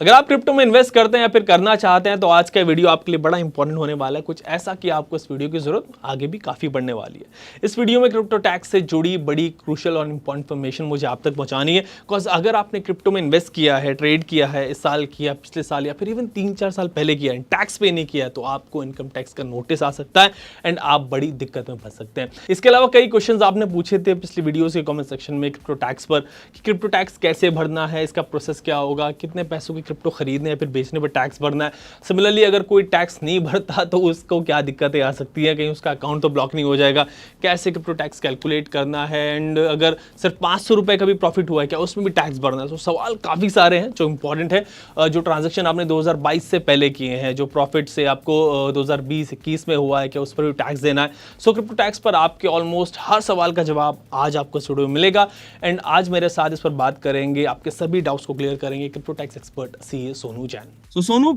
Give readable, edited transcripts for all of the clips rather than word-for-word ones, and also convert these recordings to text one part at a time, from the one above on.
अगर आप क्रिप्टो में इन्वेस्ट करते हैं या फिर करना चाहते हैं तो आज का वीडियो आपके लिए बड़ा इंपॉर्टेंट होने वाला है, कुछ ऐसा कि आपको इस वीडियो की जरूरत आगे भी काफी पड़ने वाली है। इस वीडियो में क्रिप्टो टैक्स से जुड़ी बड़ी क्रूशियल और इंपॉर्टेंट इन्फॉर्मेशन मुझे आप तक पहुंचानी है। बिकॉज अगर आपने क्रिप्टो में इन्वेस्ट किया है, ट्रेड किया है, इस साल किया, पिछले साल या फिर इवन 3-4 साल पहले किया है, टैक्स पे नहीं किया है, तो आपको इनकम टैक्स का नोटिस आ सकता है एंड आप बड़ी दिक्कत में फंस सकते हैं। इसके अलावा कई क्वेश्चन आपने पूछे थे पिछली वीडियो के कॉमेंट सेक्शन में क्रिप्टो टैक्स पर कि क्रिप्टो टैक्स कैसे भरना है, इसका प्रोसेस क्या होगा, कितने पैसों की क्रिप्टो खरीदने या फिर बेचने पर टैक्स भरना है। सिमिलरली अगर कोई टैक्स नहीं भरता तो उसको क्या दिक्कतें आ सकती है, कहीं उसका अकाउंट तो ब्लॉक नहीं हो जाएगा, कैसे क्रिप्टो टैक्स कैलकुलेट करना है, एंड अगर सिर्फ 500 रुपए का भी प्रॉफिट हुआ है क्या उसमें भी टैक्स भरना है। तो सवाल काफ़ी सारे हैं जो इंपॉर्टेंट है। जो ट्रांजेक्शन आपने 2022 से पहले किए हैं, जो प्रॉफिट से आपको 2020-21 में हुआ है क्या उस पर भी टैक्स देना है। सो क्रिप्टो टैक्स पर आपके ऑलमोस्ट हर सवाल का जवाब आज आपको इस वीडियो में मिलेगा एंड आज मेरे साथ इस पर बात करेंगे, आपके सभी डाउट्स को क्लियर करेंगे crypto tax expert CA Sonu Jain. तो सोनू,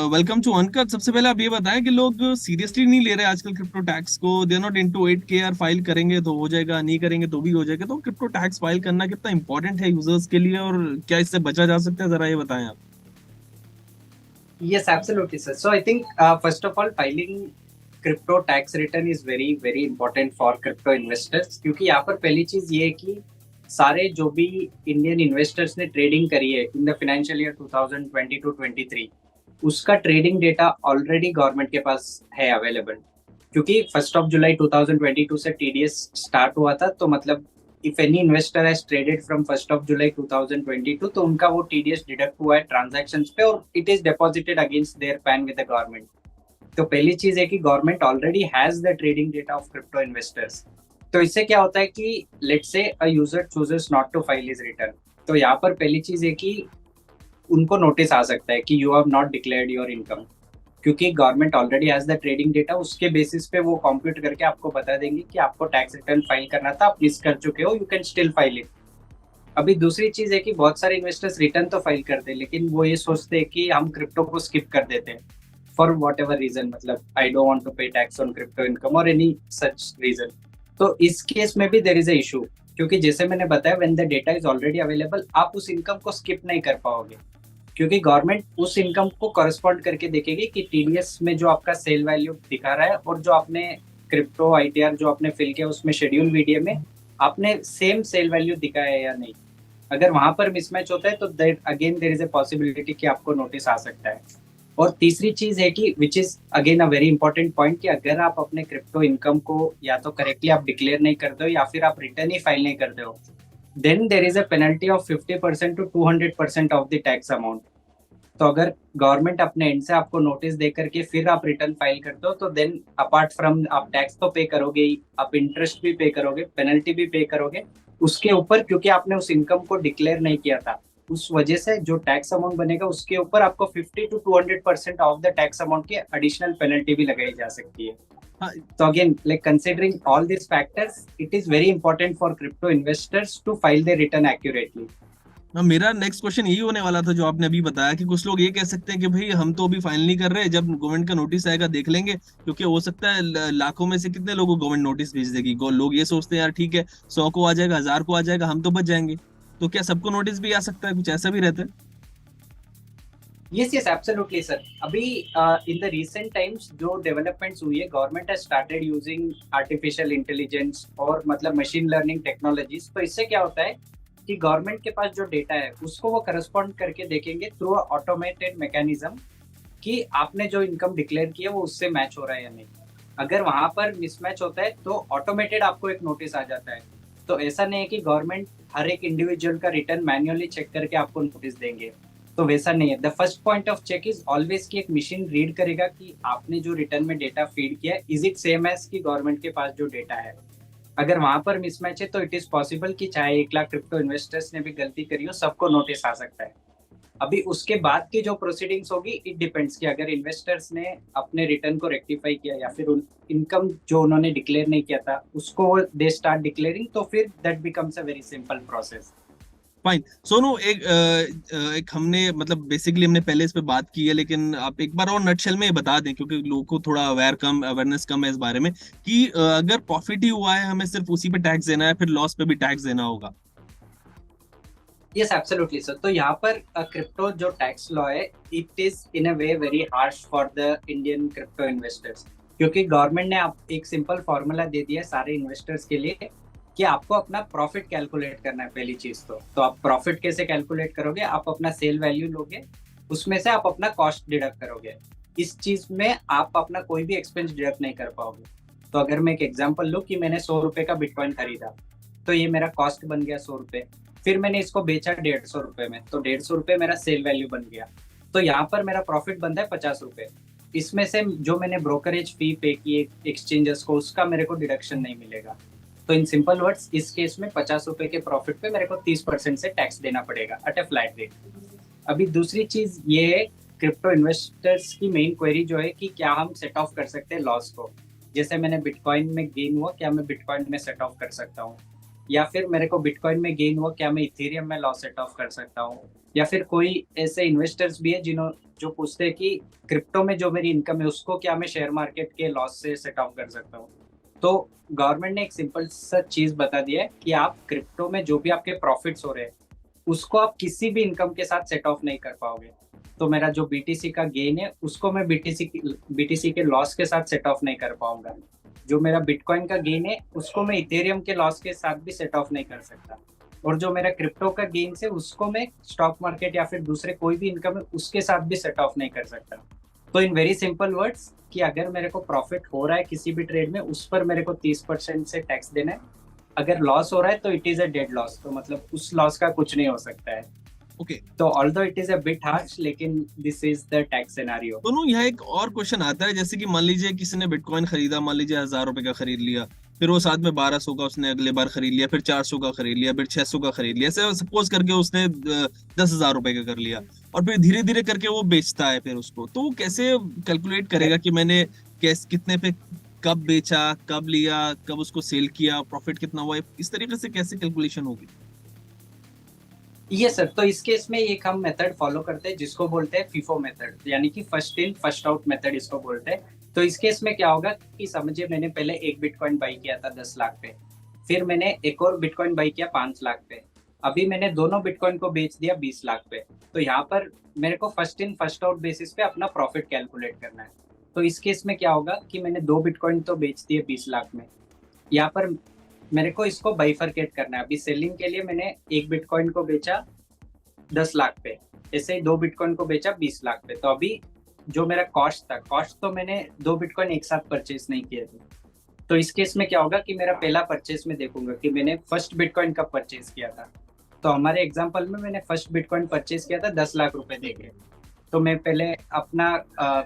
वेलकम टू अनकट। सबसे पहले आप ये बताएं कि लोग सीरियसली नहीं ले रहे आजकल क्रिप्टो टैक्स को। They are not into it कि यार फाइल करेंगे तो हो जाएगा, नहीं करेंगे तो भी हो जाएगा। तो क्रिप्टो टैक्स फाइल करना कितना इंपॉर्टेंट है यूजर्स के लिए और क्या इससे बचा जा सकता है, जरा ये बताएं आप। Yes, absolutely, sir. So I think first of all, filing crypto tax return is very very important for crypto investors क्योंकि यहाँ पर पहली चीज ये है कि सारे जो भी इंडियन इन्वेस्टर्स ने ट्रेडिंग करी है इन द फाइनेंशियल ईयर 2022-23 उसका ट्रेडिंग डेटा ऑलरेडी गवर्नमेंट के पास है अवेलेबल। क्योंकि 1 जुलाई 2022 से टीडीएस स्टार्ट हुआ था, तो मतलब if any investor has traded from 1 जुलाई 2022 तो उनका वो टीडीएस डिडक्ट हुआ है ट्रांजैक्शंस पे और it is deposited against their PAN with the government. तो पहली चीज है कि government already has the trading data of crypto investors. तो इससे क्या होता है कि let's say a user chooses not to file his return, तो यहाँ पर पहली चीज है कि उनको नोटिस आ सकता है कि you have not declared your income. क्योंकि government already has the trading data, उसके बेसिस पे वो कंप्यूट करके आपको बता देंगे कि आपको टैक्स रिटर्न फाइल करना था, आप मिस कर चुके हो, you can still file it. अभी दूसरी चीज है कि बहुत सारे इन्वेस्टर्स रिटर्न तो फाइल करते हैं लेकिन वो ये सोचते हैं कि हम क्रिप्टो को स्किप कर देते हैं फॉर वॉट एवर रीजन, मतलब आई डोंट वांट टू पे टैक्स ऑन क्रिप्टो इनकम और एनी सच रीजन। तो इस केस में भी देयर इज अ इशू, क्योंकि जैसे मैंने बताया when the data is already available आप उस इनकम को स्किप नहीं कर पाओगे, क्योंकि गवर्नमेंट उस इनकम को करस्पॉन्ड करके देखेगी कि टीडीएस में जो आपका सेल वैल्यू दिखा रहा है और जो आपने क्रिप्टो आईटीआर जो आपने फिल किया उसमें शेड्यूल वीडियो में आपने सेम सेल वैल्यू दिखाया है या नहीं। अगर वहां पर मिसमैच होता है तो again there is a possibility कि आपको नोटिस आ सकता है। और तीसरी चीज है कि which is again a very important point कि अगर आप अपने क्रिप्टो इनकम को या तो करेक्टली आप डिक्लेयर नहीं करते हो या फिर आप रिटर्न ही फाइल नहीं करते हो, then there is a penalty of 50% to 200% of the tax amount. तो अगर गवर्नमेंट अपने एंड से आपको नोटिस दे करके फिर आप रिटर्न फाइल करते हो तो देन अपार्ट फ्रॉम आप टैक्स तो पे करोगे ही, आप इंटरेस्ट भी पे करोगे, पेनल्टी भी पे करोगे उसके ऊपर, क्योंकि आपने उस इनकम को डिक्लेयर नहीं किया था। उस वजह से जो टैक्स अमाउंट बनेगा उसके ऊपर आपको 50 to 200% of the tax amount की एडिशनल पेनल्टी भी लगाई जा सकती है। हाँ, तो again like considering all this factors it is very important for crypto investors to file their return accurately. मेरा नेक्स्ट क्वेश्चन यही होने वाला था जो आपने अभी बताया कि कुछ लोग ये कह सकते हैं कि भाई हम तो अभी फाइल नहीं कर रहे, जब गवर्नमेंट का नोटिस आएगा देख लेंगे। क्योंकि हो सकता है लाखों में से कितने लोगों को गवर्नमेंट नोटिस भेज देगी। लोग ये सोचते हैं यार ठीक है 100 को आ जाएगा, 1000 को आ जाएगा, हम तो बच जाएंगे। तो क्या सबको नोटिस भी आ सकता है, कुछ ऐसा भी रहता है? Yes, yes, absolutely, sir. अभी in the recent times जो डेवलपमेंट्स हुई है, government has started using artificial intelligence और मतलब मशीन लर्निंग टेक्नोलॉजीज। तो इससे क्या होता है कि गवर्नमेंट के पास जो डेटा है उसको वो करस्पॉन्ड करके देखेंगे थ्रू ऑटोमेटेड मैकेनिज्म कि आपने जो इनकम डिक्लेयर किया वो उससे मैच हो रहा है या नहीं। अगर वहां पर मिसमैच होता है तो ऑटोमेटेड आपको एक नोटिस आ जाता है। तो ऐसा नहीं है कि गवर्नमेंट हर एक इंडिविजुअल का रिटर्न मैन्युअली चेक करके आपको नोटिस देंगे, तो वैसा नहीं है। The first point of check is always कि एक मशीन रीड करेगा कि आपने जो रिटर्न में डेटा फीड किया इज इट सेम एज कि गवर्नमेंट के पास जो डेटा है। अगर वहां पर मिसमैच है तो इट इज पॉसिबल कि चाहे 1 लाख क्रिप्टो इन्वेस्टर्स ने भी गलती करी हो, सबको नोटिस आ सकता है। अभी उसके बाद की जो प्रोसीडिंग्स होगी इट डिपेंड्स कि अगर इन्वेस्टर्स ने अपने रिटर्न को रेक्टिफाई किया या फिर इनकम जो उन्होंने डिक्लेयर नहीं किया था उसको दे स्टार्ट डिक्लेयरिंग, तो फिर that becomes a very simple process. Fine Sonu, एक हमने मतलब बेसिकली हमने पहले इस पे बात की है, लेकिन आप एक बार और नटशेल में बता दें क्योंकि लोगों को थोड़ा अवेयरनेस कम है इस बारे में कि अगर प्रॉफिट ही हुआ है हमें सिर्फ उसी पे टैक्स देना है, फिर लॉस पे भी टैक्स देना होगा? Yes absolutely sir. तो यहाँ पर क्रिप्टो जो टैक्स लॉ है, it is in a way very harsh for the Indian crypto investors, क्योंकि गवर्नमेंट ने आप एक सिंपल फॉर्मूला दे दिया है सारे इन्वेस्टर्स के लिए कि आपको अपना प्रॉफिट कैलकुलेट करना है। पहली चीज तो आप प्रॉफिट कैसे कैलकुलेट करोगे, आप अपना सेल वैल्यू लोगे, उसमें से आप अपना कॉस्ट डिडक्ट करोगे। इस चीज में आप अपना कोई भी एक्सपेंस डिडक्ट नहीं कर पाओगे। तो अगर मैं एक एग्जांपल लूँ कि मैंने 100 रुपए का बिटकॉइन खरीदा, तो ये मेरा कॉस्ट बन गया 100 रुपए। फिर मैंने इसको बेचा 150 रुपए में, तो 150 रुपए मेरा सेल वैल्यू बन गया। तो यहाँ पर मेरा प्रॉफिट बनता है 50 रुपए। इसमें से जो मैंने ब्रोकरेज फी पे की एक्सचेंजर्स को, उसका मेरे को डिडक्शन नहीं मिलेगा। तो इन सिंपल वर्ड्स, इस केस में 50 रुपए के प्रॉफिट पे मेरे को 30% से टैक्स देना पड़ेगा एट ए फ्लैट रेट। अभी दूसरी चीज ये है, क्रिप्टो इन्वेस्टर्स की मेन क्वेरी जो है कि क्या हम सेट ऑफ कर सकते हैं लॉस को। जैसे मैंने बिटकॉइन में गेन हुआ, क्या मैं बिटकॉइन में सेट ऑफ कर सकता हूँ, या फिर मेरे को बिटकॉइन में गेन हुआ, क्या मैं इथेरियम में लॉस सेट ऑफ कर सकता हूँ। या फिर कोई ऐसे इन्वेस्टर्स भी है जो पूछते हैं कि क्रिप्टो में जो मेरी इनकम है उसको क्या मैं शेयर मार्केट के लॉस से सेट ऑफ कर सकता हूँ। तो गवर्नमेंट ने एक सिंपल सा चीज बता दिया है कि आप क्रिप्टो में जो भी आपके प्रॉफिट्स हो रहे हैं उसको आप किसी भी इनकम के साथ सेट ऑफ नहीं कर पाओगे। तो मेरा जो बीटीसी का गेन है उसको मैं बीटीसी के लॉस के साथ सेट ऑफ नहीं कर पाऊंगा। जो मेरा बिटकॉइन का गेन है उसको मैं इथेरियम के लॉस के साथ भी सेट ऑफ नहीं कर सकता। और जो मेरा क्रिप्टो का गेन है उसको मैं स्टॉक मार्केट या फिर दूसरे कोई भी इनकम है उसके साथ भी सेट ऑफ नहीं कर सकता। तो इन वेरी सिंपल वर्ड्स, कि अगर मेरे को प्रॉफिट हो रहा है किसी भी ट्रेड में, उस पर मेरे को 30% से टैक्स देना है। अगर लॉस हो रहा है तो it is a dead loss, तो मतलब उस लॉस का कुछ नहीं हो सकता है। ओके। तो although it is a bit harsh, लेकिन this is the tax scenario. दोनों यहाँ एक और क्वेश्चन आता है, जैसे कि मान लीजिए किसी ने बिटकॉइन खरीदा, मान लीजिए 1000 रुपए का खरीद लिया, फिर वो साथ में 1200 का उसने अगले बार खरीद लिया, फिर 400 का खरीद लिया, फिर 600 का खरीद लिया, ऐसे सपोज करके उसने 10,000 रुपए का कर लिया, और फिर धीरे धीरे करके वो बेचता है फिर उसको, तो वो कैसे कैलकुलेट करेगा कि मैंने कितने पे कब बेचा, कब लिया, कब उसको सेल किया, प्रॉफिट कितना हुआ, इस तरीके से कैसे कैलकुलेशन होगी? ये सर, तो इस केस में एक हम मेथड फॉलो करते हैं जिसको बोलते हैं फीफो मेथड, यानी कि first in first out method इसको बोलते हैं। तो इस केस में क्या होगा कि समझिए मैंने पहले एक बिटकॉइन बाई किया था 10 लाख पे, फिर मैंने एक और बिटकॉइन बाई किया 5 लाख पे, अभी मैंने दोनों बिटकॉइन को बेच दिया 20 लाख पे। तो यहाँ पर मेरे को first in first out basis पे अपना प्रॉफिट कैलकुलेट करना है। तो इस केस में क्या होगा कि मैंने 2 बिटकॉइन तो बेच दिए 20 लाख में, यहाँ पर मेरे को इसको बाइफरकेट करना है। अभी सेलिंग के लिए मैंने एक बिटकॉइन को बेचा 10 लाख पे, ऐसे ही 2 बिटकॉइन को बेचा 20 लाख पे। तो अभी जो मेरा कॉस्ट था, कॉस्ट तो मैंने 2 बिटकॉइन एक साथ परचेज नहीं किए थे। तो इस केस में क्या होगा कि मेरा पहला परचेज में देखूंगा कि मैंने फर्स्ट बिटकॉइन कब परचेज किया था। तो हमारे एग्जांपल में मैंने फर्स्ट बिटकॉइन परचेज किया था 10 लाख रुपए देके। तो मैं पहले अपना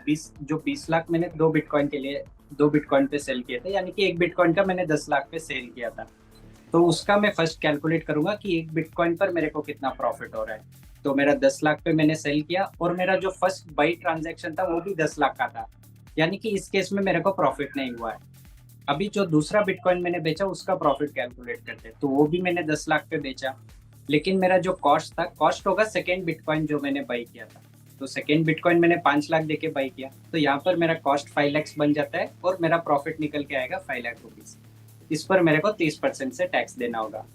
20 लाख मैंने 2 बिटकॉइन के लिए 2 बिटकॉइन पे सेल किए थे, यानी कि एक बिटकॉइन का मैंने 10 लाख पे सेल किया था। तो उसका मैं फर्स्ट कैलकुलेट करूंगा कि एक बिटकॉइन पर मेरे को कितना प्रॉफिट हो रहा है। तो मेरा 10 लाख पे मैंने सेल किया, और मेरा जो फर्स्ट बाई ट्रांजैक्शन था वो भी 10 लाख का था, यानी कि इस केस में मेरे को प्रॉफिट नहीं हुआ है। अभी जो दूसरा बिटकॉइन मैंने बेचा उसका प्रॉफिट कैलकुलेट करते, तो वो भी मैंने 10 लाख पे बेचा, लेकिन मेरा जो कॉस्ट था, कॉस्ट होगा सेकेंड बिटकॉइन जो मैंने बाई किया था। तो सेकेंड बिटकॉइन मैंने 5 लाख देके बाई किया, तो यहाँ पर मेरा कॉस्ट 5 लाख बन जाता है और मेरा प्रॉफिट निकल के आएगा 5 लाख रुपीज। इस पर मेरे को 30% से टैक्स देना होगा।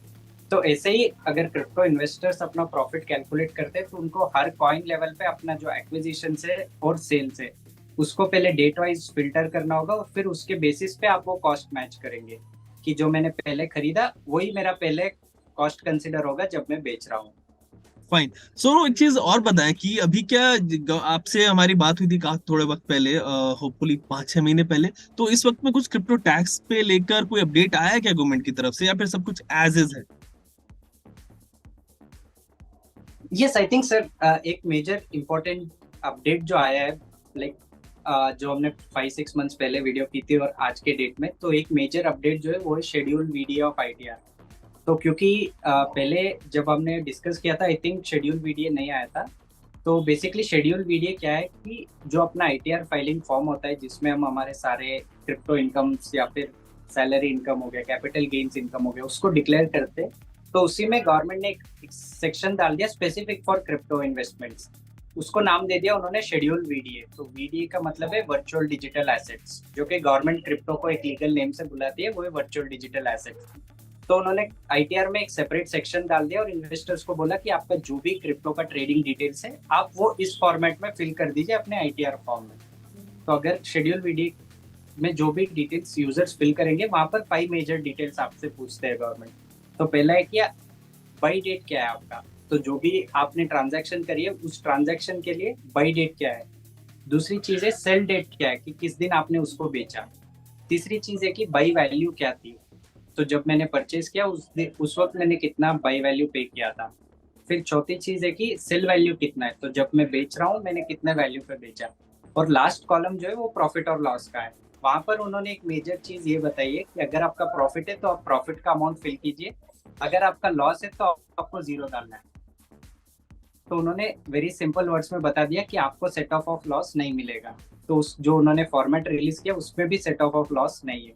तो ऐसे ही अगर क्रिप्टो इन्वेस्टर्स अपना प्रॉफिट कैलकुलेट करते हैं तो उनको हर कॉइन लेवल पे अपना जो एक्विजिशन से और सेल से उसको पहले डेट वाइज फिल्टर करना होगा, और फिर उसके बेसिस पे आप वो कॉस्ट मैच करेंगे कि जो मैंने पहले खरीदा वही मेरा पहले कॉस्ट कंसिडर होगा जब मैं बेच रहा हूँ। फाइन। सो एक चीज और बताएं कि अभी क्या आपसे हमारी बात हुई थी थोड़े वक्त पहले, होपफुली 5-6 महीने पहले, तो इस वक्त में कुछ क्रिप्टो टैक्स पे लेकर कोई अपडेट आया है क्या गवर्नमेंट की तरफ से, या फिर सब कुछ एज इज है? यस आई थिंक सर, एक मेजर इम्पोर्टेंट अपडेट जो आया है, लाइक जो हमने 5-6 मंथ्स पहले वीडियो की थी और आज के डेट में, तो एक मेजर अपडेट जो है वो है शेड्यूल वीडीए ऑफ आईटीआर। तो क्योंकि पहले जब हमने डिस्कस किया था, आई थिंक शेड्यूल वीडीए नहीं आया था। तो बेसिकली शेड्यूल वीडीए क्या है कि जो अपना आईटीआर फाइलिंग फॉर्म होता है जिसमें हम हमारे सारे क्रिप्टो इनकम्स या फिर सैलरी इनकम हो गया, कैपिटल गेन्स इनकम हो गया, उसको डिक्लेयर करते हैं। तो उसी में गवर्नमेंट ने एक सेक्शन डाल दिया स्पेसिफिक फॉर क्रिप्टो इन्वेस्टमेंट्स, उसको नाम दे दिया उन्होंने शेड्यूल वीडीए। तो वीडीए का मतलब है वर्चुअल डिजिटल एसेट्स, जो कि गवर्नमेंट क्रिप्टो को एक लीगल नेम से बुलाती है, वो है वर्चुअल डिजिटल एसेट्स। तो उन्होंने आईटीआर में एक सेपरेट सेक्शन डाल दिया और इन्वेस्टर्स को बोला कि आपका जो भी क्रिप्टो का ट्रेडिंग डिटेल्स है आप वो इस फॉर्मेट में फिल कर दीजिए अपने आईटीआर फॉर्म में। तो अगर शेड्यूल वीडी में जो भी डिटेल्स यूजर्स फिल करेंगे वहां पर 5 मेजर डिटेल्स आपसे पूछते हैं गवर्नमेंट। तो पहला है कि बाई डेट क्या है आपका, तो जो भी आपने ट्रांजैक्शन करी है उस ट्रांजैक्शन के लिए बाई डेट क्या है। दूसरी चीज है सेल डेट क्या है, कि किस दिन आपने उसको बेचा। तीसरी चीज है कि बाई वैल्यू क्या थी, तो जब मैंने परचेज किया उस वक्त मैंने कितना बाई वैल्यू पे किया था। फिर चौथी चीज है कि सेल वैल्यू कितना है, तो जब मैं बेच रहा हूँ मैंने कितने वैल्यू पे बेचा। और लास्ट कॉलम जो है वो प्रॉफिट और लॉस का है। वहां पर उन्होंने एक मेजर चीज ये बताई है कि अगर आपका प्रॉफिट है तो आप प्रॉफिट का अमाउंट फिल कीजिए, अगर आपका लॉस है तो आपको 0 डालना है। तो उन्होंने वेरी सिंपल वर्ड्स में बता दिया कि आपको सेट ऑफ लॉस नहीं मिलेगा। तो उस जो उन्होंने फॉर्मेट रिलीज किया उसमें भी सेट ऑफ लॉस नहीं है,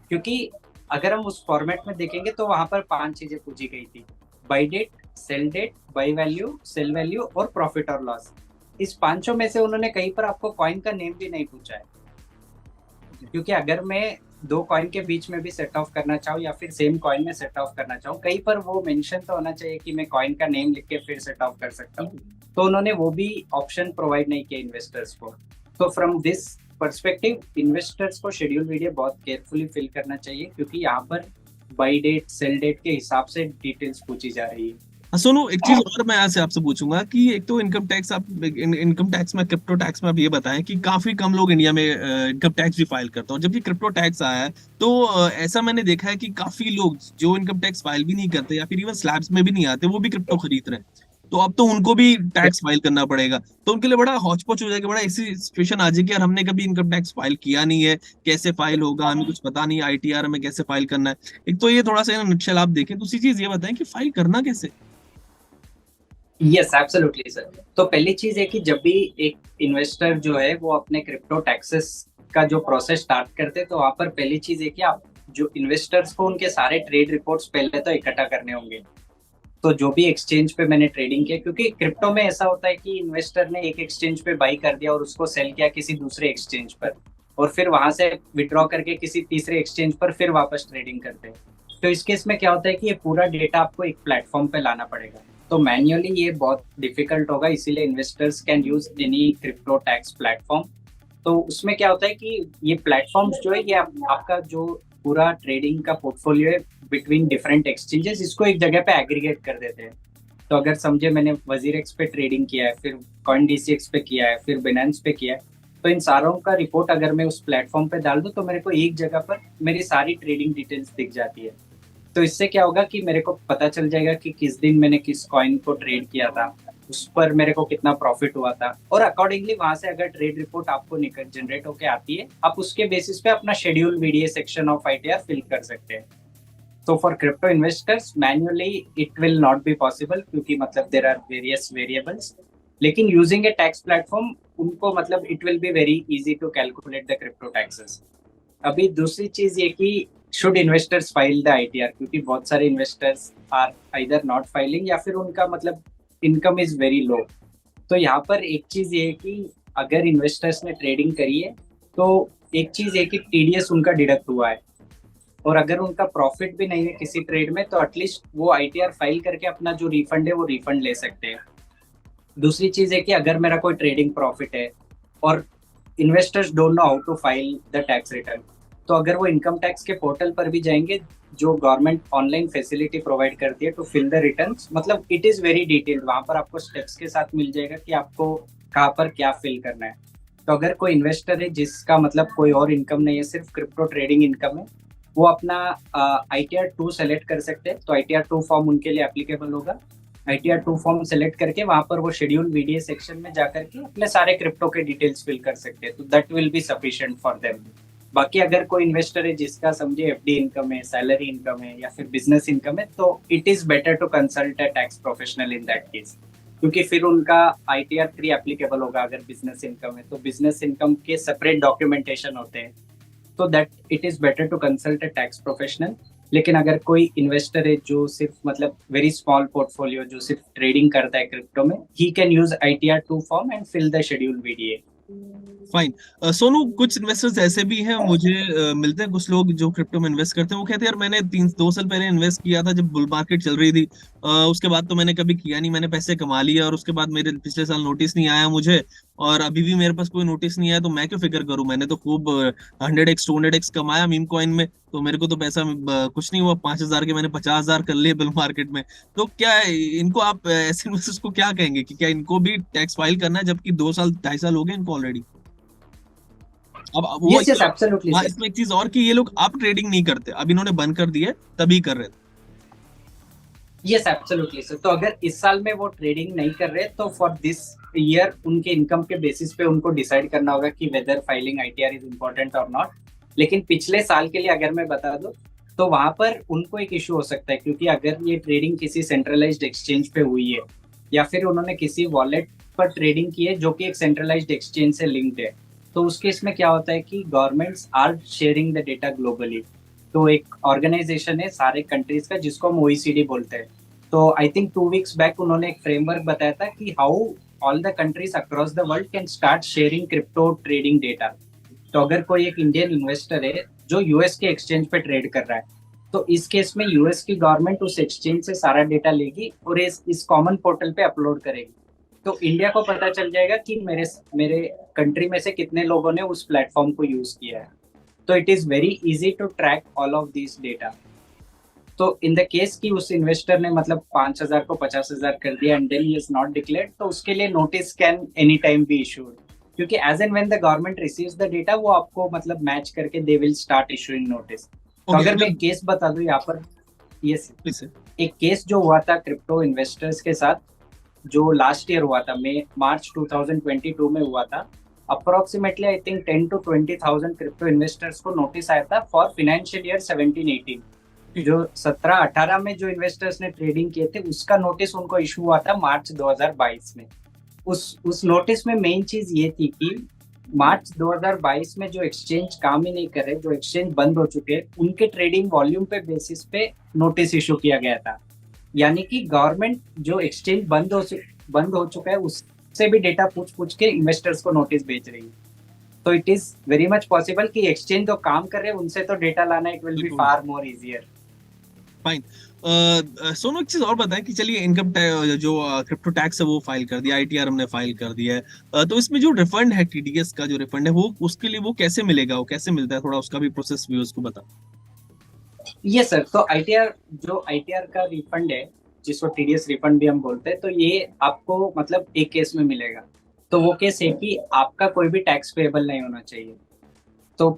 क्योंकि अगर हम उस फॉर्मेट में देखेंगे तो वहां पर 5 चीजें पूछी गई थी, buy date, sell date, buy value, sell value और प्रॉफिट और लॉस। इस पांचों में से उन्होंने कहीं पर आपको कॉइन का नेम भी नहीं पूछा है, क्योंकि अगर मैं 2 कॉइन के बीच में भी सेट ऑफ करना चाहूँ या फिर सेम कॉइन में सेट ऑफ करना चाहूँ, कहीं पर वो मेंशन तो होना चाहिए कि मैं कॉइन का नेम लिख के फिर सेट ऑफ कर सकता हूँ। तो उन्होंने वो भी ऑप्शन प्रोवाइड नहीं किया इन्वेस्टर्स को। तो फ्रॉम दिस पर्सपेक्टिव इन्वेस्टर्स को शेड्यूल वीडियो बहुत केयरफुली फिल करना चाहिए, क्योंकि यहाँ पर बाई डेट, सेल डेट के हिसाब से डिटेल्स पूछी जा रही है। सोनू, एक चीज और मैं यहाँ से आपसे पूछूंगा कि एक तो इनकम टैक्स, आप इनकम टैक्स में, क्रिप्टो टैक्स में आप ये बताएं कि काफी कम लोग इंडिया में इनकम टैक्स भी फाइल करते हैं, और जबकि क्रिप्टो टैक्स आया है तो ऐसा मैंने देखा है कि काफी लोग जो इनकम टैक्स फाइल भी नहीं करते या फिर इवन स्लैब्स में भी नहीं आते वो भी क्रिप्टो खरीद रहे हैं। तो अब तो उनको भी टैक्स फाइल करना पड़ेगा, तो उनके लिए बड़ा हौच-पौच हो जाएगा, बड़ा ऐसी सिचुएशन आ जाएगी यार हमने कभी इनकम टैक्स फाइल किया नहीं है, कैसे फाइल होगा, हमें कुछ पता नहीं आईटीआर में कैसे फाइल करना है। एक तो ये थोड़ा सा नक्शा आप देखें, दूसरी चीज ये बताएं कि फाइल करना कैसे। Yes absolutely sir. तो पहली चीज है कि जब भी एक इन्वेस्टर जो है वो अपने क्रिप्टो टैक्सेस का जो प्रोसेस स्टार्ट करते हैं, तो वहां पर पहली चीज है कि आप जो इन्वेस्टर्स को उनके सारे ट्रेड रिपोर्ट्स पहले तो इकट्ठा करने होंगे। तो जो भी एक्सचेंज पे मैंने ट्रेडिंग किया, क्योंकि क्रिप्टो में ऐसा होता है कि इन्वेस्टर ने एक एक्सचेंज पे बाई कर दिया और उसको सेल किया किसी दूसरे एक्सचेंज पर, और फिर वहां से विड्रॉ करके किसी तीसरे एक्सचेंज पर फिर वापस ट्रेडिंग करते हैं। तो इस केस में क्या होता है कि ये पूरा डेटा आपको एक प्लेटफॉर्म पे लाना पड़ेगा, तो मैन्युअली ये बहुत डिफिकल्ट होगा, इसीलिए investors can use any crypto tax platform. तो उसमें क्या होता है कि ये प्लेटफॉर्म्स जो है ये आपका जो पूरा ट्रेडिंग का पोर्टफोलियो है बिटवीन डिफरेंट एक्सचेंजेस, इसको एक जगह पे एग्रीगेट कर देते हैं। तो अगर समझे मैंने वजीरेक्स पे ट्रेडिंग किया है, फिर CoinDCX पे किया है, फिर बिनेंस पे किया है, तो इन सारों का रिपोर्ट अगर मैं उस प्लेटफॉर्म पे डाल दूं तो मेरे को एक जगह पर मेरी सारी ट्रेडिंग डिटेल्स दिख जाती है। तो इससे क्या होगा कि मेरे को पता चल जाएगा कि किस दिन मैंने किस कॉइन को ट्रेड किया था, उस पर मेरे को कितना प्रॉफिट हुआ था, और अकॉर्डिंगली वहां से अगर ट्रेड रिपोर्ट आपको जनरेट होकर आती है, आप उसके बेसिस पे अपना schedule VDA section of ITR fill कर सकते हैं। तो for crypto investors manually it will not be possible, क्योंकि मतलब देयर आर वेरियस वेरिएबल्स, लेकिन यूजिंग ए टैक्स प्लेटफॉर्म उनको मतलब it will be very easy to calculate the crypto taxes. अभी दूसरी चीज ये कि should investors file the ITR, क्योंकि बहुत सारे investors are either not filing या फिर उनका मतलब इनकम इज वेरी लो। तो यहाँ पर एक चीज ये है कि अगर इन्वेस्टर्स ने ट्रेडिंग करी है तो एक चीज है कि टीडीएस उनका डिडक्ट हुआ है, और अगर उनका प्रॉफिट भी नहीं है किसी ट्रेड में तो एटलीस्ट वो आईटीआर फाइल करके अपना जो रिफंड है वो रिफंड ले सकते हैं। दूसरी चीज है कि अगर मेरा कोई ट्रेडिंग प्रॉफिट है और investors don't know how to file the tax return, तो अगर वो इनकम टैक्स के पोर्टल पर भी जाएंगे, जो गवर्नमेंट ऑनलाइन फैसिलिटी प्रोवाइड करती है टू फिल द रिटर्न्स, मतलब इट इज वेरी डिटेल्ड, वहां पर आपको स्टेप्स के साथ मिल जाएगा कि आपको कहाँ पर क्या फिल करना है। तो अगर कोई इन्वेस्टर है जिसका मतलब कोई और इनकम नहीं है, सिर्फ क्रिप्टो ट्रेडिंग इनकम है, वो अपना ITR 2 सेलेक्ट कर सकते हैं। तो ITR 2 फॉर्म उनके लिए एप्लीकेबल होगा। ITR 2 फॉर्म सेलेक्ट करके वहां पर वो शेड्यूल वीडीए सेक्शन में जाकर के अपने सारे क्रिप्टो के डिटेल्स फिल कर सकते हैं, तो that will be sufficient for them. बाकी अगर कोई इन्वेस्टर है जिसका समझे FD इनकम है, सैलरी इनकम है या फिर बिजनेस इनकम है, तो it is better to consult a tax professional in that case, क्योंकि फिर उनका ITR 3 एप्लीकेबल होगा। अगर बिजनेस इनकम है तो बिजनेस इनकम के सेपरेट डॉक्यूमेंटेशन होते हैं, तो that it is better to consult a tax professional. लेकिन अगर कोई इन्वेस्टर है जो सिर्फ मतलब वेरी स्मॉल पोर्टफोलियो, जो सिर्फ ट्रेडिंग करता है क्रिप्टो में, he can use ITR 2 form and fill the schedule VDA। Fine. Sonu, कुछ इन्वेस्टर्स ऐसे भी हैं, मुझे मिलते हैं कुछ लोग जो क्रिप्टो में इन्वेस्ट करते हैं, वो कहते हैं यार मैंने 2 साल पहले इन्वेस्ट किया था जब बुल मार्केट चल रही थी, उसके बाद तो मैंने कभी किया नहीं, मैंने पैसे कमा लिए और उसके बाद मेरे पिछले साल नोटिस नहीं आया मुझे, और अभी भी मेरे पास कोई नोटिस नहीं आया, तो मैं क्यों फिक्र करूं, मैंने तो खूब 100x 200x कमाया मीम कॉइन में, तो मेरे को तो पैसा कुछ नहीं हुआ, 5,000 के मैंने 50,000 कर लिए बुल मार्केट में। तो क्या है, इनको आप ऐसे इन्वेस्टर्स को क्या कहेंगे कि क्या इनको भी टैक्स फाइल करना है, जबकि 2 साल 2.5 साल हो गए इनको ऑलरेडी? अब वो यस यस एब्सोल्युटली हाँ, सर। इसमें एक चीज और कि ये लोग अब ट्रेडिंग नहीं करते, अब इन्होंने बंद कर दिया है, तभी कर रहे थे। Yes absolutely sir. तो अगर इस साल में वो ट्रेडिंग नहीं कर रहे तो फॉर दिस ईयर उनके इनकम के बेसिस पे उनको डिसाइड करना होगा कि whether filing ITR is important और नॉट। लेकिन पिछले साल के लिए अगर मैं बता दूं तो वहां पर उनको एक इशू हो सकता है, क्योंकि अगर ये ट्रेडिंग किसी सेंट्रलाइज्ड एक्सचेंज पे हुई है या फिर उन्होंने किसी वॉलेट पर ट्रेडिंग की है जो कि एक सेंट्रलाइज्ड एक्सचेंज से लिंक्ड है, तो उस केस में क्या होता है कि governments are sharing the data globally. तो एक ऑर्गेनाइजेशन है सारे कंट्रीज का जिसको हम ओईसीडी बोलते हैं। तो आई थिंक 2 वीक्स बैक उन्होंने एक फ्रेमवर्क बताया था कि how all the countries across the world can start sharing crypto trading data. तो अगर कोई एक इंडियन इन्वेस्टर है जो यूएस के एक्सचेंज पे ट्रेड कर रहा है, तो इस केस में यूएस की गवर्नमेंट उस एक्सचेंज से सारा डेटा लेगी और इस कॉमन पोर्टल पे अपलोड करेगी। तो इंडिया को पता चल जाएगा कि मेरे मेरे कंट्री में से कितने लोगों ने उस प्लेटफॉर्म को यूज किया है। तो it is very easy to track all of this data. तो इन द केस कि उस इन्वेस्टर ने मतलब 5,000 को 50,000 कर दिया and then he is not declared, तो उसके लिए notice can any time be issued, क्योंकि as and when the government receives the data वो आपको मतलब मैच करके they will start issuing notice. तो ओके, अगर मैं केस बता दूं यहाँ पर, यस, प्लीज। एक केस जो हुआ था क्रिप्टो इन्वेस्टर्स के साथ जो लास्ट ईयर हुआ था, मार्च 2022 में हुआ था। Approximately I think 10 to 20,000 crypto investors को नोटिस आया था फॉर फाइनेंशियल ईयर 17-18। जो 17-18 में जो इन्वेस्टर्स ने ट्रेडिंग किए थे उसका नोटिस उनको इशू हुआ था मार्च 2022 में। उस नोटिस में मेन चीज ये थी कि मार्च 2022 में जो एक्सचेंज काम ही नहीं कर रहे, जो एक्सचेंज बंद हो चुके हैं, उनके ट्रेडिंग वॉल्यूम पे बेसिस पे नोटिस इशू किया गया था। यानी कि गवर्नमेंट जो एक्सचेंज बंद हो चुका है उससे भी डेटा पूछ के इन्वेस्टर्स को नोटिस भेज रही है। तो it is very much possible कि एक्सचेंज जो काम कर रहे हैं उनसे तो डेटा लाना it will B far more easier. Fine. Sonu, एक चीज और बताएं कि चलिए इनकम जो क्रिप्टो टैक्स है वो फाइल कर दिया, आईटीआर हमने फाइल कर दिया है, तो इसमें जो रिफंड है, टीडीएस का जो रिफंड है, वो उसके लिए वो कैसे मिलेगा, वो कैसे मिलता है, थोड़ा उसका भी प्रोसेस व्यूअर्स को बता। ये सर, तो आईटीआर का रिफंड है जिसको टीडीएस रिफंड भी हम बोलते हैं, तो ये आपको मतलब एक केस में मिलेगा। तो वो केस है कि आपका कोई भी टैक्स पेएबल नहीं होना चाहिए। तो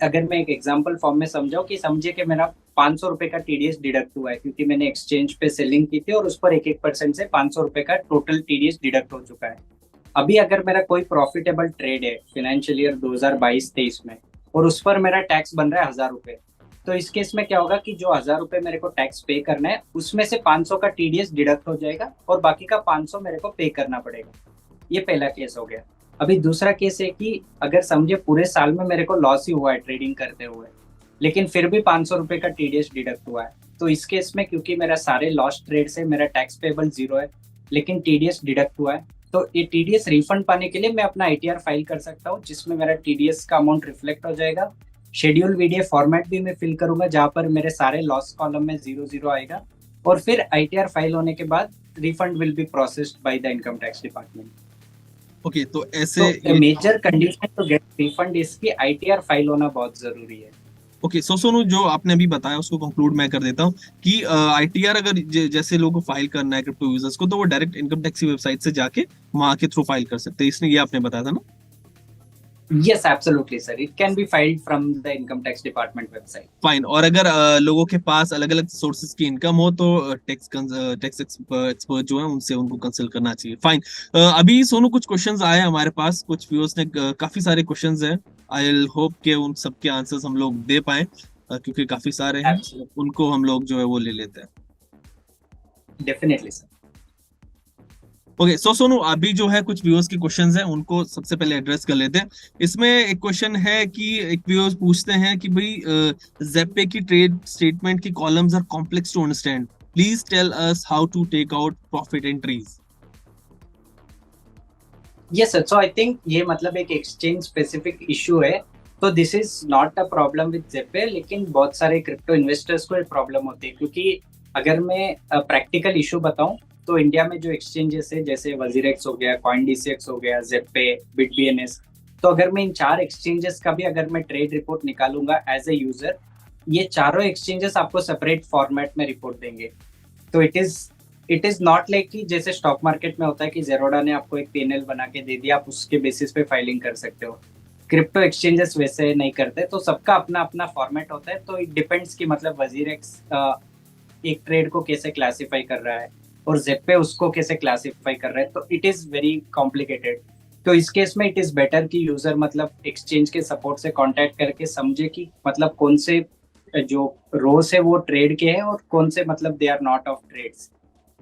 अगर मैं एक एग्जांपल फॉर्म में समझाऊं कि समझिए कि मेरा 500 रुपए का टीडीएस डिडक्ट हुआ है क्योंकि मैंने एक्सचेंज पे सेलिंग की थी और उस पर 1% से 500 रुपए का टोटल टीडीएस डिडक्ट हो चुका है। अभी अगर मेरा कोई प्रॉफिटेबल ट्रेड है फाइनेंशियल ईयर 2022-23 में और उस पर मेरा टैक्स बन रहा है 1,000 रुपए, तो इस केस में क्या होगा कि जो 1,000 रुपए मेरे को टैक्स पे करना है उसमें से 500 का टीडीएस डिडक्ट हो जाएगा और बाकी का 500 मेरे को पे करना पड़ेगा। ये पहला केस हो गया। अभी दूसरा केस है कि अगर समझे पूरे साल में मेरे को लॉस ही हुआ है ट्रेडिंग करते हुए, लेकिन फिर भी 500 रुपए का टीडीएस डिडक्ट हुआ है, तो इस केस में क्योंकि मेरा सारे लॉस ट्रेड से मेरा टैक्स पेबल 0 है लेकिन टीडीएस डिडक्ट हुआ है, तो ये टीडीएस रिफंड पाने के लिए मैं अपना आईटीआर फाइल कर सकता हूँ जिसमें मेरा टीडीएस का अमाउंट रिफ्लेक्ट हो जाएगा। शेड्यूल वीडियो फॉर्मेट भी मैं फिल करूंगा जहां पर मेरे सारे लॉस कॉलम में 0-0 आएगा और फिर आईटीआर फाइल होने के बाद refund will be processed by the income tax department. Okay, तो ऐसे तो major condition to get refund इसकी आईटीआर फाइल होना बहुत जरूरी है। ओके, सो सोनू, जो आपने अभी बताया उसको कंक्लूड मैं कर देता हूँ कि आईटीआर अगर जैसे लोगों को फाइल करना है क्रिप्टो यूजर्स को, तो वो डायरेक्ट इनकम टैक्स की वेबसाइट से जाके वहां के थ्रू फाइल कर सकते हैं, इसने ये आपने बताया था ना? Yes, absolutely, sir. It can be filed from the income tax department website. Fine. और अगर लोगों के पास अलग अलग सोर्सेज की इनकम हो तो टैक्स एक्सपर्ट जो है उनसे उनको कंसल्ट करना चाहिए। फाइन। अभी सोनू कुछ क्वेश्चंस आए हमारे पास, कुछ व्यूअर्स ने काफी सारे क्वेश्चंस हैं, आई विल होप के उन सबके आंसर्स हम लोग दे पाए, क्योंकि काफी सारे हैं, Absolutely. उनको हम लोग जो है वो ले लेते हैं। Definitely, sir. ओके, सो सोनू, अभी जो है कुछ व्यूअर्स के क्वेश्चंस हैं उनको सबसे पहले एड्रेस कर लेते हैं। इसमें एक क्वेश्चन है कि एक व्यूअर्स पूछते हैं कि भाई ज़ेप्पे की ट्रेड स्टेटमेंट की columns are complex to understand, please tell us how to take out profit entries. Yes sir, so I think ये मतलब एक एक्सचेंज स्पेसिफिक इशू है, तो this is not a problem with ZebPay, लेकिन बहुत सारे crypto investors को ये प्रॉब्लम होती है, क्योंकि अगर मैं प्रैक्टिकल इशू बताऊं तो इंडिया में जो एक्सचेंजेस है जैसे वजीरेक्स हो गया, कॉइनडीसीएक्स हो गया, जेपे, बिटबीएनएस, तो अगर मैं इन चार एक्सचेंजेस का भी अगर मैं ट्रेड रिपोर्ट निकालूंगा एज ए यूजर, ये चारों एक्सचेंजेस आपको सेपरेट फॉर्मेट में रिपोर्ट देंगे। तो इट इज नॉट लाइक कि जैसे स्टॉक मार्केट में होता है कि जेरोडा ने आपको एक पीएनएल बना के दे दिया, आप उसके बेसिस पे फाइलिंग कर सकते हो। क्रिप्टो एक्सचेंजेस वैसे नहीं करते, तो सबका अपना अपना फॉर्मेट होता है। तो इट डिपेंड्स कि मतलब वजीरेक्स एक ट्रेड को कैसे क्लासिफाई कर रहा है और जेपे उसको कैसे क्लासिफाई कर रहा है, तो इट इज वेरी कॉम्प्लिकेटेड। तो इस केस में इट इज बेटर कि यूजर मतलब एक्सचेंज के सपोर्ट से कांटेक्ट करके समझे कि मतलब कौन से जो रोस है वो ट्रेड के हैं और कौन से मतलब they are not of trades.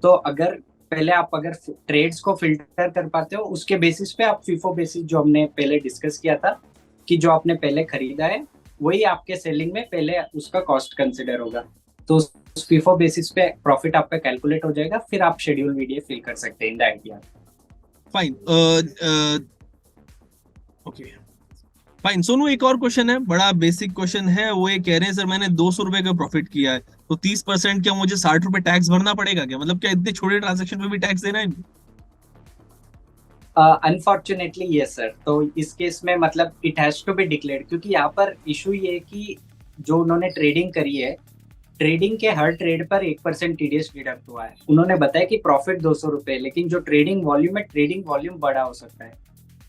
तो अगर पहले आप अगर ट्रेड्स को फिल्टर कर पाते हो, उसके बेसिस पे आप फीफो बेसिस जो हमने पहले डिस्कस किया था कि जो आपने पहले खरीदा है वही आपके सेलिंग में पहले उसका कॉस्ट कंसिडर होगा, तो उस फीफो बेसिस पे प्रॉफिट आपका कैलकुलेट हो जाएगा, फिर आप शेड्यूल वीडियो फिल कर सकते हैं in the idea. Fine. Okay fine. Sonu, एक और क्वेश्चन है, बड़ा बेसिक क्वेश्चन है। वो ये कह रहे हैं सर मैंने 200 रुपए का प्रॉफिट किया है, तो 30% क्या मुझे 60 रुपए टैक्स भरना पड़ेगा क्या? मतलब क्या इतने छोटे ट्रांजेक्शन पे भी टैक्स देना है? अनफॉर्चुनेटली यस सर, तो इस केस में मतलब it has to be declared, क्योंकि यहाँ पर इशू ये है कि जो उन्होंने ट्रेडिंग करी है, ट्रेडिंग के हर ट्रेड पर 1% टीडीएस डिडक्ट हुआ है। उन्होंने बताया कि प्रॉफिट 200 रुपए, लेकिन जो ट्रेडिंग वॉल्यूम है, ट्रेडिंग वॉल्यूम बड़ा हो सकता है,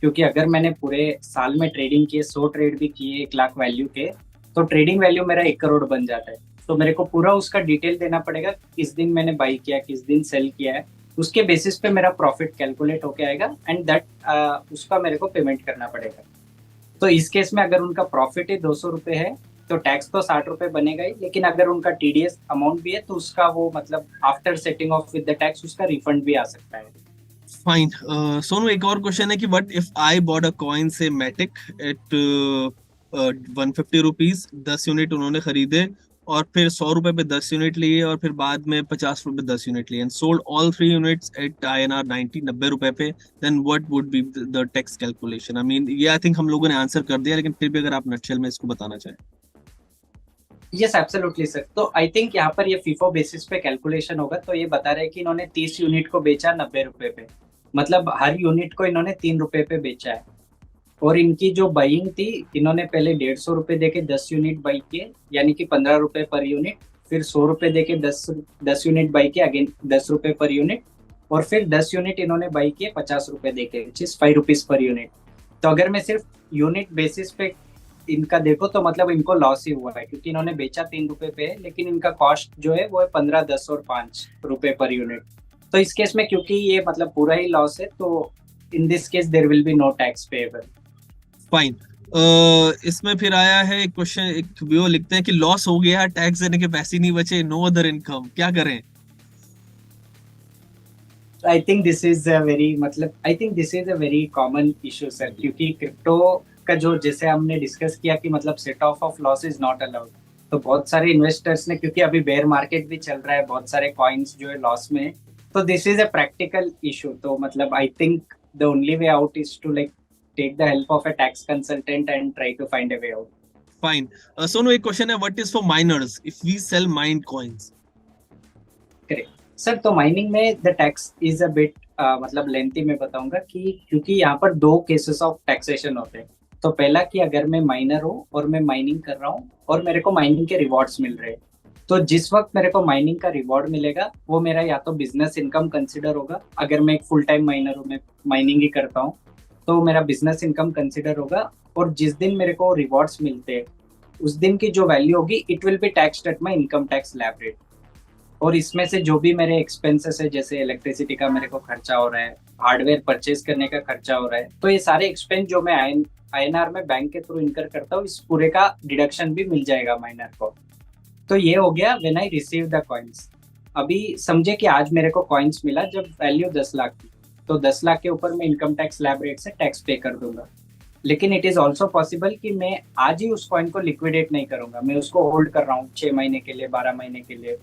क्योंकि अगर मैंने पूरे साल में ट्रेडिंग किए, 100 ट्रेड भी किए 1 लाख वैल्यू के, तो ट्रेडिंग वैल्यू मेरा 1 करोड़ बन जाता है। तो मेरे को पूरा उसका डिटेल देना पड़ेगा, किस दिन मैंने बाई किया, किस दिन सेल किया है, उसके बेसिस पे मेरा प्रॉफिट कैलकुलेट होके आएगा एंड दैट उसका मेरे को पेमेंट करना पड़ेगा। तो इस केस में अगर उनका प्रॉफिट ही 200 रुपए है तो टैक्स तो 60 रुपए बनेगा ही, लेकिन अगर उनका टीडीएस अमाउंट भी है तो उसका वो मतलब after setting of with the tax उसका रिफंड भी आ सकता है। फाइन। सोनू, एक और क्वेश्चन है कि what if I bought a coin से मैटिक एट 150 रुपीज, 10 यूनिट उन्होंने खरीदे, और फिर 100 रुपए पे 10 यूनिट लिए, और फिर बाद में 50 रुपए 10 यूनिट लिए, and sold all 3 units at INR 90 रुपए पे, then what would be the tax calculation? I mean ये आई थिंक हम लोगों ने आंसर कर दिया, लेकिन फिर भी अगर आप नटशेल में इसको बताना चाहें। यस एब्सोल्युटली सर, तो आई थिंक यहाँ पर ये फीफो बेसिस पे कैलकुलेशन होगा। तो ये बता रहे हैं कि इन्होंने 30 यूनिट को बेचा 90 रुपए पे, मतलब हर यूनिट को इन्होंने 3 रुपए पे बेचा है। और इनकी जो बाइंग थी, इन्होंने पहले 150 रुपए दे के 10 यूनिट बाई किए, यानी कि 15 रुपए पर यूनिट, फिर 100 रुपए दे के 10 यूनिट बाई किए, अगेन 10 रुपए पर यूनिट, और फिर 10 यूनिट इन्होंने बाई किए 50 रुपए दे के, which is 5 rupees per unit. तो अगर मैं सिर्फ यूनिट बेसिस पे इनका देखो तो मतलब इनको लॉस ही हुआ है, क्योंकि इन्होंने बेचा 3 रुपए पे है, लेकिन इनका कॉस्ट जो है वो है 15, 10 और 5 रुपए पर यूनिट। तो इस केस में क्योंकि ये मतलब पूरा ही लॉस है, तो in this case there will be no tax payable. Fine. इसमें फिर आया है एक क्वेश्चन, एक वो लिखते हैं कि लॉस हो गया, टैक्स देने के पैसे नहीं बचे, नो अदर इनकम, क्या करें? I think this is a very मतलब I think this is a very common issue sir, क्योंकि क्रिप्टो का जो जैसे हमने डिस्कस किया कि मतलब set off loss is not allowed, तो बहुत सारे इन्वेस्टर्स ने, क्योंकि अभी बेयर मार्केट भी चल रहा है, बहुत सारे कॉइन्स जो है लॉस में है, तो this is a practical issue. तो मतलब I think the only way out is to like take the help of a tax consultant and try to find a way out. Fine. Sonu, एक question है, what is for miners if we sell mined coins? Correct sir, तो mining में the tax is a bit मतलब lengthy में बताऊंगा कि क्योंकि यहाँ पर दो केसेस ऑफ टैक्सेशन होते हैं। तो पहला कि अगर मैं माइनर हूँ और मैं माइनिंग कर रहा हूँ और मेरे को माइनिंग के रिवॉर्ड्स मिल रहे हैं, तो जिस वक्त मेरे को माइनिंग का रिवॉर्ड मिलेगा वो मेरा या तो बिजनेस इनकम कंसिडर होगा, अगर मैं एक फुल टाइम माइनर हूँ, मैं माइनिंग ही करता हूँ, तो मेरा बिजनेस इनकम कंसिडर होगा। और जिस दिन मेरे को रिवॉर्ड्स मिलते हैं उस दिन की जो वैल्यू होगी it will B taxed at my income tax slab rate. और इसमें से जो भी मेरे एक्सपेंसेस है, जैसे इलेक्ट्रिसिटी का मेरे को खर्चा हो रहा है, हार्डवेयर परचेज करने का खर्चा हो रहा है, तो ये सारे एक्सपेंस जो मैं INR में बैंक के थ्रू इनकर करता हूँ, इस पूरे का डिडक्शन भी मिल जाएगा माइनर को। तो ये हो गया when I receive the coins. अभी समझे कि आज मेरे को कॉइन्स मिला जब वैल्यू 10 लाख की, तो 10 लाख के ऊपर मैं इनकम टैक्स स्लैब रेट से टैक्स पे कर दूंगा। लेकिन इट इज ऑल्सो पॉसिबल कि मैं आज ही उस कॉइन को लिक्विडेट नहीं करूंगा, मैं उसको होल्ड कर रहा हूँ 6 महीने के लिए, 12 महीने के लिए।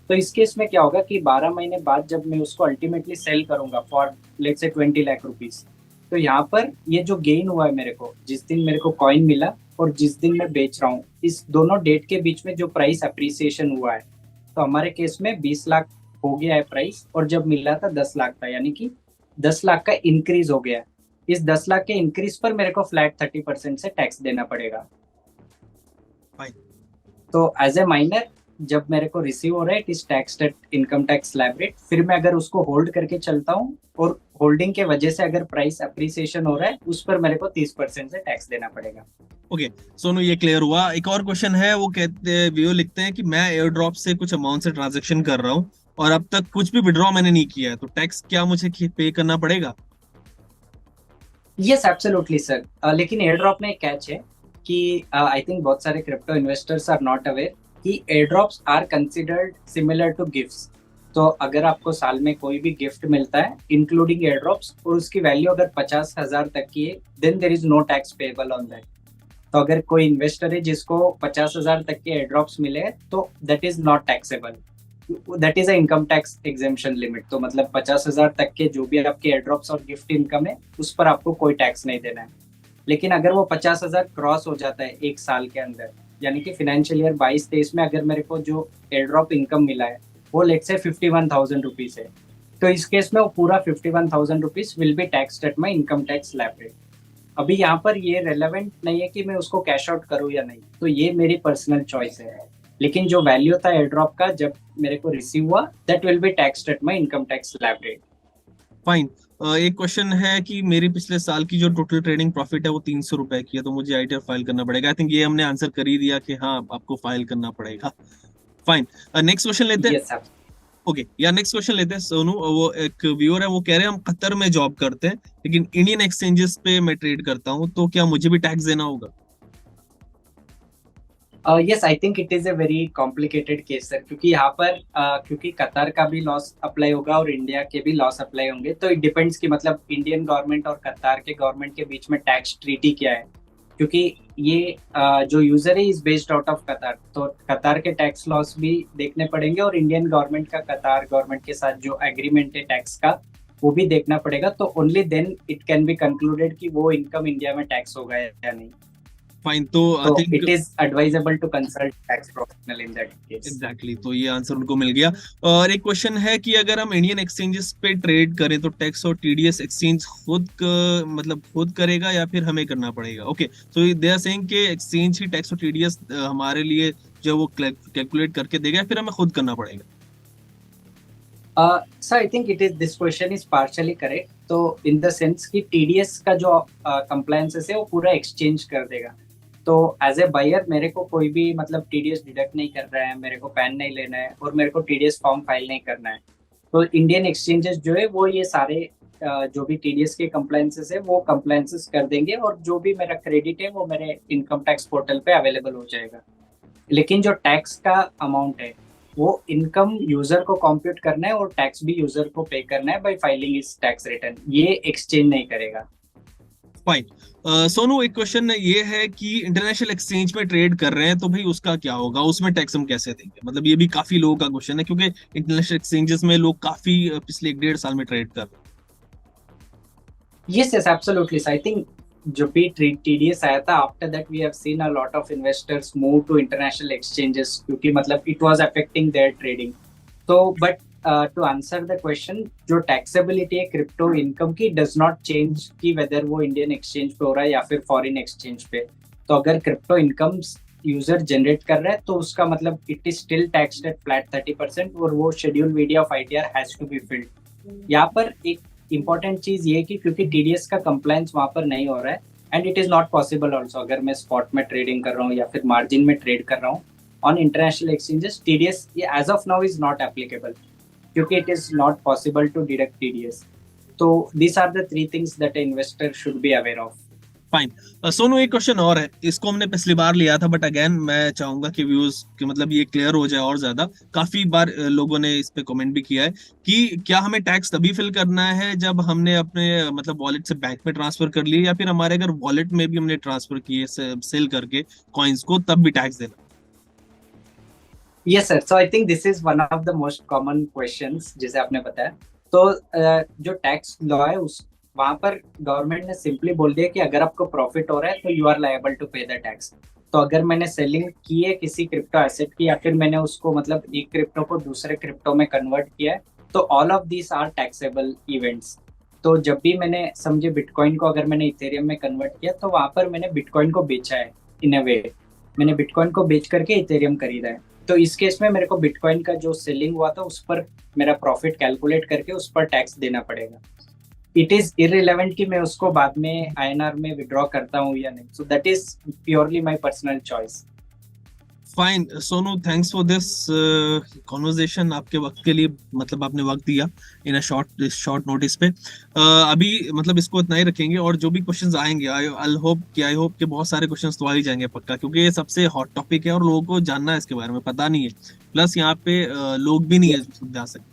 तो इस केस में क्या होगा कि 12 महीने बाद जब मैं उसको अल्टीमेटली सेल करूंगा for let's say 20 lakh rupees, तो यहाँ पर ये जो गेन हुआ है मेरे को, जिस दिन मेरे को कॉइन मिला और जिस दिन मैं बेच रहा हूँ, इस दोनों डेट के बीच में जो प्राइस अप्रिसिएशन हुआ है, तो हमारे केस में 20 लाख हो गया है प्राइस, और जब मिला था 10 लाख था, यानी कि 10 लाख का इंक्रीज हो गया। इस 10 लाख के इंक्रीज पर मेरे को फ्लैट 30% से टैक्स देना पड़ेगा। Fine. तो एज ए माइनर जब मेरे को रिसीव हो रहा है it is taxed eight income tax slab rate. फिर मैं अगर उसको होल्ड करके चलता हूँ और होल्डिंग के वजह से अगर प्राइस अप्रिसिएशन हो रहा है, उस पर मेरे को 30% से टैक्स देना पड़ेगा। ओके सोनू, ये क्लियर हुआ। एक और क्वेश्चन है, वो कहते हैं, वो लिखते हैं कि मैं एयर ड्रॉप से कुछ अमाउंट से ट्रांजेक्शन कर रहा हूँ और अब तक कुछ भी विड्रॉ मैंने नहीं किया है, तो टैक्स क्या मुझे पे करना पड़ेगा? यस एब्सोल्युटली सर, लेकिन एयर ड्रॉप में एक कैच है कि आई थिंक बहुत सारे crypto investors are not aware कि airdrops are considered similar to gifts. तो अगर आपको साल में कोई भी गिफ्ट मिलता है इंक्लूडिंग एयर ड्रॉप्स और उसकी वैल्यू अगर 50,000 तक की है, then there is no tax payable on that. तो अगर कोई इन्वेस्टर है जिसको 50,000 तक के एयर ड्रॉप्स मिले तो that is not taxable, that is a income tax exemption limit. तो मतलब 50,000 तक के जो भी आपके एयर ड्रॉप्स और गिफ्ट इनकम है उस पर आपको कोई टैक्स नहीं देना है। लेकिन अगर वो 50,000 क्रॉस हो जाता है एक साल के अंदर, यानी कि फाइनेंशियल ईयर 22-23 में अगर मेरे को जो एयर ड्रॉप इनकम मिला है वो लेट्स से 51,000 रुपीज है, तो इस केस में वो पूरा 51,000 rupees will be taxed at my income tax slab rate. अभी यहाँ पर ये रेलेवेंट नहीं है कि मैं उसको कैश आउट करूँ या नहीं, तो ये मेरी पर्सनल चॉइस है। लेकिन जो वैल्यू था एयर ड्रॉप का जब मेरे को रिसीव हुआ, that will B taxed at my income tax slab rate. Fine. एक क्वेश्चन है कि मेरी पिछले साल की जो टोटल ट्रेडिंग प्रॉफिट है वो 300 रुपए की है, तो मुझे आईटीआर फाइल करना पड़ेगा। आई थिंक ये हमने आंसर कर ही दिया कि हाँ आपको फाइल करना पड़ेगा। फाइन, नेक्स्ट क्वेश्चन लेते हैं। यस ओके या नेक्स्ट क्वेश्चन लेते हैं सोनू। वो एक व्यूअर है, वो कह रहे हैं हम कतर में जॉब करते हैं लेकिन इंडियन एक्सचेंजेस पे मैं ट्रेड करता हूँ, तो क्या मुझे भी टैक्स देना होगा? Yes I think it is a very complicated case sir, क्योंकि यहाँ पर क्योंकि कतर का भी लॉस अप्लाई होगा और इंडिया के भी लॉस अप्लाई होंगे, तो इट डिपेंड्स कि मतलब इंडियन गवर्नमेंट और कतर के गवर्नमेंट के बीच में टैक्स ट्रीटी क्या है। क्योंकि ये जो यूजर है is based out of Qatar, तो कतर के टैक्स लॉस भी देखने पड़ेंगे और इंडियन गवर्नमेंट का कतर गवर्नमेंट के साथ जो एग्रीमेंट है टैक्स का वो भी देखना पड़ेगा। तो only then it can be concluded कि वो इनकम इंडिया में टैक्स होगा या नहीं। फाइन, तो आई So think it is advisable to consult tax professional in that case. Exactly तो ये आंसर उनको मिल गया। और एक क्वेश्चन है कि अगर हम इंडियन एक्सचेंजेस पे ट्रेड करें तो टैक्स और टीडीएस एक्सचेंज मतलब खुद करेगा या फिर हमें करना पड़ेगा? Okay, so they are saying कि एक्सचेंज ही टैक्स और टीडीएस हमारे लिए जो वो कैलकुलेट करके देगा या फिर हमें खुद करना पड़ेगा? So I think this question is partially correct. तो in the sense कि TDS का जो compliances है वो पूरा exchange कर देगा। तो एज ए बायर मेरे को कोई भी मतलब TDS डिडक्ट नहीं कर रहा है, मेरे को पैन नहीं लेना है और मेरे को TDS फॉर्म फाइल नहीं करना है। तो इंडियन एक्सचेंजेस जो है वो ये सारे जो भी TDS के कंप्लायंसेस है वो कंप्लायंसेस कर देंगे और जो भी मेरा क्रेडिट है वो मेरे इनकम टैक्स पोर्टल पे अवेलेबल हो जाएगा। लेकिन जो टैक्स का अमाउंट है वो इनकम यूजर को कंप्यूट करना है और टैक्स भी यूजर को पे करना है बाय फाइलिंग इस टैक्स रिटर्न, ये एक्सचेंज नहीं करेगा। फाइन। सोनू, एक क्वेश्चन ये है कि इंटरनेशनल एक्सचेंज में ट्रेड कर रहे हैं तो भाई उसका क्या होगा, उसमें टैक्स हम कैसे देंगे? मतलब ये भी काफी लोगों का क्वेश्चन है क्योंकि इंटरनेशनल एक्सचेंजेस में लोग काफी पिछले 1-1.5 साल में ट्रेड कर रहे हैं। Yes, absolutely. So I think जो भी TDS आया था, after that we have seen a lot of investors move to international exchanges क्योंकि मतलब it was affecting their trading. तो but to answer the question, जो taxability है क्रिप्टो इनकम की does not change कि whether वो इंडियन एक्सचेंज पे हो रहा है या फिर फॉरेन एक्सचेंज पे। तो अगर क्रिप्टो इनकम यूजर जनरेट कर रहा है तो उसका मतलब it is still taxed at flat 30% और वो schedule VDA of ITR has to be filled. यहाँ पर एक इंपॉर्टेंट चीज ये कि क्योंकि TDS का कंप्लायंस वहां पर नहीं हो रहा है and it is not possible also, अगर मैं स्पॉट में ट्रेडिंग कर रहा हूँ या फिर मार्जिन में ट्रेड कर रहा हूँ on international exchanges, TDS as of now is not applicable क्योंकि it is not possible to deduct TDS। तो this are the 3 things that investor should be aware of. Fine. Sonu, एक क्वेश्चन और है, इसको हमने पिछली बार लिया था बट अगेन मैं चाहूंगा कि व्यूज कि मतलब ये क्लियर हो जाए और ज्यादा। काफी बार लोगों ने इस पे कमेंट भी किया है कि क्या हमें टैक्स तभी फिल करना है जब हमने अपने मतलब वॉलेट से बैंक में ट्रांसफर कर लिए या फिर हमारे अगर वॉलेट में भी हमने ट्रांसफर किए सेल करके कॉइन्स को तब भी टैक्स देना? Yes sir, so I think this is one of the most common questions जिसे आपने बताया। तो जो टैक्स लॉ है वहां पर गवर्नमेंट ने सिंपली बोल दिया कि अगर आपको प्रॉफिट हो रहा है तो यू आर लायबल टू पे द टैक्स। तो अगर मैंने सेलिंग की है किसी क्रिप्टो एसेट की, या फिर मैंने उसको मतलब एक क्रिप्टो को दूसरे क्रिप्टो में कन्वर्ट किया है, तो all of these are taxable events. तो जब भी मैंने समझे बिटकॉइन को अगर मैंने इथेरियम में कन्वर्ट किया, तो वहां पर मैंने बिटकॉइन को बेचा है इन अ वे। मैंने बिटकॉइन को बेच करके इथेरियम खरीदा है। तो इस केस में मेरे को बिटकॉइन का जो सेलिंग हुआ था उस पर मेरा प्रॉफिट कैलकुलेट करके उस पर टैक्स देना पड़ेगा। इट इज इररिलेवेंट कि मैं उसको बाद में आईएनआर में विड्रॉ करता हूँ या नहीं। So that is purely my personal choice. Fine Sonu, thanks for this conversation. आपके वक्त के लिए, मतलब आपने वक्त दिया इन अ शॉर्ट नोटिस पे। अभी मतलब इसको इतना ही रखेंगे, और जो भी क्वेश्चंस आएंगे आई होप कि बहुत सारे क्वेश्चंस तो आ ही जाएंगे पक्का, क्योंकि ये सबसे हॉट टॉपिक है और लोगों को जानना है इसके बारे में, पता नहीं है। प्लस यहाँ पे लोग भी नहीं है जो समझा सकते।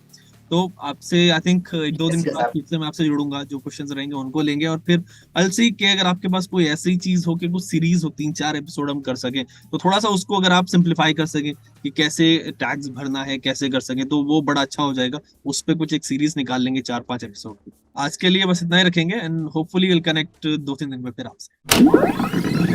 तो आपसे आई थिंक एक दो दिन के बाद फिर से मैं आपसे जुड़ूंगा, जो क्वेश्चंस रहेंगे उनको लेंगे, और फिर अल सी के अगर आपके पास कोई ऐसी चीज हो कि कुछ सीरीज हो, 3-4 एपिसोड हम कर सकें, तो थोड़ा सा उसको अगर आप सिंप्लीफाई कर सकें कि कैसे टैक्स भरना है, कैसे कर सकें, तो वो बड़ा अच्छा हो जाएगा। उस पर कुछ एक सीरीज निकाल लेंगे 4-5 एपिसोड। आज के लिए बस इतना ही रखेंगे, एंड होपफुली विल कनेक्ट 2-3 दिन में फिर आपसे।